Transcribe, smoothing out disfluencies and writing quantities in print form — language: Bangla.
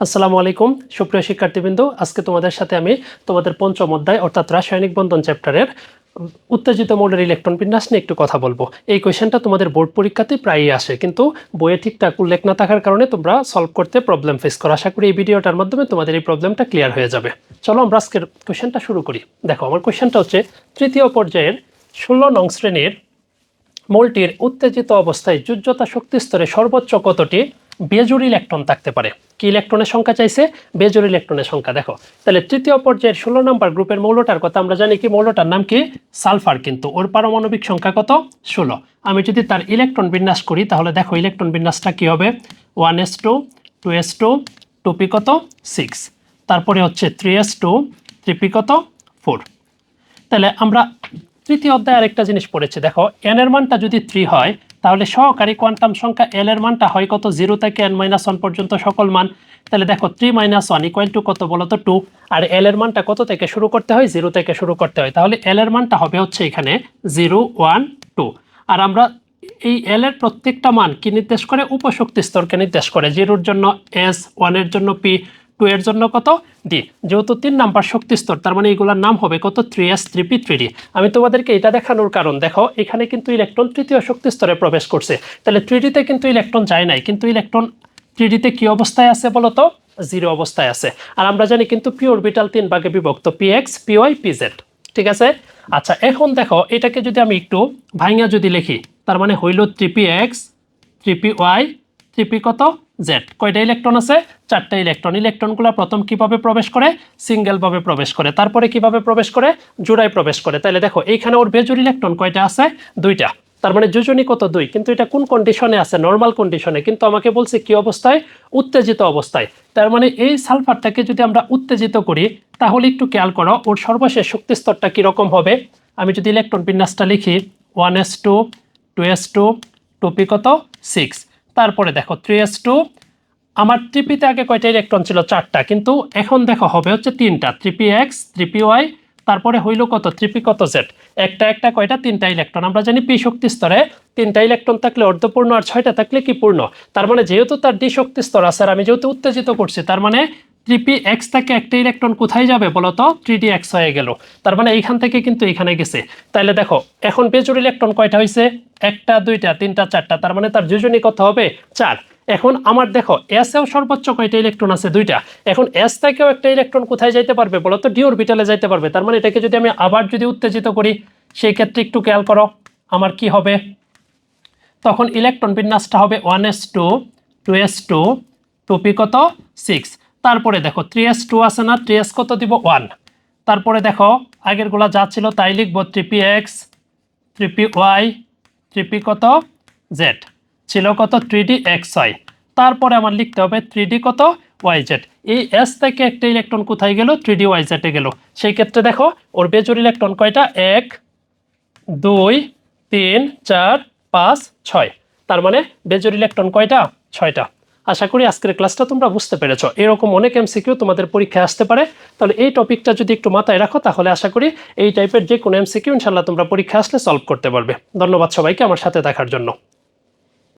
আসসালামু আলাইকুম সুপ্রিয় শিক্ষার্থীবৃন্দ, আজকে তোমাদের সাথে আমি তোমাদের পঞ্চম অধ্যায় অর্থাৎ রাসায়নিক বন্ধন চ্যাপ্টারের উত্তেজিত মৌলের ইলেকট্রন বিন্যাস নিয়ে একটু কথা বলবো। এই কোয়েশ্চেনটা তোমাদের বোর্ড পরীক্ষাতে প্রায়ই আসে, কিন্তু বইয়ে ঠিকঠাক উল্লেখ না থাকার কারণে তোমরা সলভ করতে প্রবলেম ফেস করো। আশা করি এই ভিডিওটার মাধ্যমে তোমাদের এই প্রবলেমটা ক্লিয়ার হয়ে যাবে। চলো আমরা আজকের কোয়েশ্চেনটা শুরু করি। দেখো, আমার কোয়েশ্চেনটা হচ্ছে তৃতীয় পর্যায়ের 16 নং শ্রেণীর মৌলটির উত্তেজিত অবস্থায় যোজ্যতা শক্তি স্তরে সর্বোচ্চ কতটি বেজোড় ইলেকট্রন থাকতে পারে। কি ইলেকট্রনের সংখ্যা চাইছে? বেজোড় ইলেকট্রনের সংখ্যা। দেখো, তাহলে তৃতীয় পর্যায়ের 16 নম্বর গ্রুপের মৌলটার কথা আমরা জানি কি, মৌলটার নাম কি? সালফার। কিন্তু ওর পারমাণবিক সংখ্যা কত? 16। আমি যদি তার ইলেকট্রন বিন্যাস করি তাহলে দেখো ইলেকট্রন বিন্যাসটা কি হবে? 1s2 2s2 2p কত 6, তারপরে হচ্ছে 3s2 3p কত 4। তাহলে আমরা তৃতীয় অধ্যায়ে আরেকটা জিনিস পড়েছি। দেখো, n এর মানটা যদি 3 হয় তাহলে সহকারী কোয়ান্টাম সংখ্যা l এর মানটা হয় কত? 0 থেকে n-1 পর্যন্ত সকল মান। তাহলে দেখো 3 - 1 = কত বলো তো? 2। আর l এর মানটা কত থেকে শুরু করতে হয়? 0 থেকে শুরু করতে হয়। তাহলে l এর মানটা হবে হচ্ছে এখানে 0 1 2। আর আমরা এই l এর প্রত্যেকটা মান কি নির্দেশ করে? উপশক্তি স্তরকে নির্দেশ করে। 0 এর জন্য s, 1 এর জন্য p, 2 এর জন্য কত? d। যেহেতু 3 নাম্বার শক্তি স্তর, তার মানে এগুলোর নাম হবে কত? 3s 3p 3d। আমি তোমাদেরকে এটা দেখানোর কারণ, দেখো এখানে কিন্তু ইলেকট্রন তৃতীয় শক্তি স্তরে প্রবেশ করছে। তাহলে 3d তে কিন্তু ইলেকট্রন যায় নাই, কিন্তু ইলেকট্রন 3d তে কি অবস্থায় আছে বলো তো? 0 অবস্থায় আছে। আর আমরা জানি কিন্তু p অরবিটাল 3 ভাগে বিভক্ত, px py pz। ঠিক আছে? আচ্ছা, এখন দেখো এটাকে যদি আমি একটু ভাঙা যদি লিখি, তার মানে হইল 3px 3py 3p কত z। কয়টা ইলেকট্রন আছে? 4টা ইলেকট্রন। ইলেকট্রনগুলো প্রথম কিভাবে প্রবেশ করে? সিঙ্গেল ভাবে প্রবেশ করে। তারপরে কিভাবে প্রবেশ করে? জোড়ায় প্রবেশ করে। তাহলে দেখো এইখানে ওর বেজোড় ইলেকট্রন কয়টা আছে? 2টা। তার মানে যোজনী কত? 2। কিন্তু এটা কোন কন্ডিশনে আছে? নরমাল কন্ডিশনে। কিন্তু আমাকে বলছে কি অবস্থায়? উত্তেজিত অবস্থায়। তার মানে এই সালফারটাকে যদি আমরা উত্তেজিত করি তাহলে একটু খেয়াল করো ওর সর্বশেষ শক্তি স্তরটা কিরকম হবে। আমি যদি ইলেকট্রন বিন্যাসটা লিখি 1s2 2s2 2p কত 6, তারপরে দেখো 3s2। আমার ট্রিপিতে আগে কয়টা ইলেকট্রন ছিল? 4টা, কিন্তু এখন দেখো হবে হচ্ছে 3টা, 3px 3py, তারপরে হইল কত? 3p কত z। একটা একটা কয়টা? 3টা ইলেকট্রন। আমরা জানি পি শক্তি স্তরে 3টা ইলেকট্রন থাকলে অর্ধপূর্ণ, আর 6টা থাকলে কি পূর্ণ। তার মানে যেহেতু তার ডি শক্তি স্তর আছে আর আমি যেহেতু উত্তেজিত করছি, তার মানে 3px থেকে একটা ইলেকট্রন কোথায় যাবে বলতো? 3dx হয়ে গেল। তার মানে এইখান থেকে কিন্তু এখানে গেছে। তাহলে দেখো এখন বেজোড় ইলেকট্রন কয়টা হয়েছে? 1টা 2টা 3টা 4টা, তার মানে তার যোজনী কত হবে? 4। এখন আমার দেখো এস এও সর্বোচ্চ কয়টা ইলেকট্রন আছে? 2টা। এখন এস থেকেও একটা ইলেকট্রন কোথায় যাইতে পারবে বলতো? ডি অরবিটালে যাইতে পারবে। তার মানে এটাকে যদি আমি আবার যদি উত্তেজিত করি, সেই ক্ষেত্রে একটু খেয়াল করো আমার কি হবে। তখন ইলেকট্রন বিন্যাসটা হবে 1s2 2s2 2p কত 6, তারপরে দেখো 3s2 আছে না? 3s কত দিব? 1। তারপরে দেখো আগের গুলা যা ছিল তাই লিখবো, 3px 3py 3p কত z ছিল কত? 3dxy। তারপরে আমার লিখতে হবে 3d কত yz। এই s থেকে একটা ইলেকট্রন কোথায় গেল? 3dyz এ গেল। সেই ক্ষেত্রে দেখো ওর বেজোড় ইলেকট্রন কয়টা? 1 2 3 4 5 6। তার মানে বেজোড় ইলেকট্রন কয়টা? 6টা। আশা করি আজকের ক্লাসটা তোমরা বুঝতে পেরেছো। এরকম অনেক এমসিকিউ তোমাদের পরীক্ষায় আসতে পারে। তাহলে এই টপিকটা যদি একটু মাথায় রাখো তাহলে আশা করি এই টাইপের যে কোনো এমসিকিউ ইনশাল্লাহ তোমরা পরীক্ষা আসলে সলভ করতে পারবে। ধন্যবাদ সবাইকে আমার সাথে থাকার জন্য।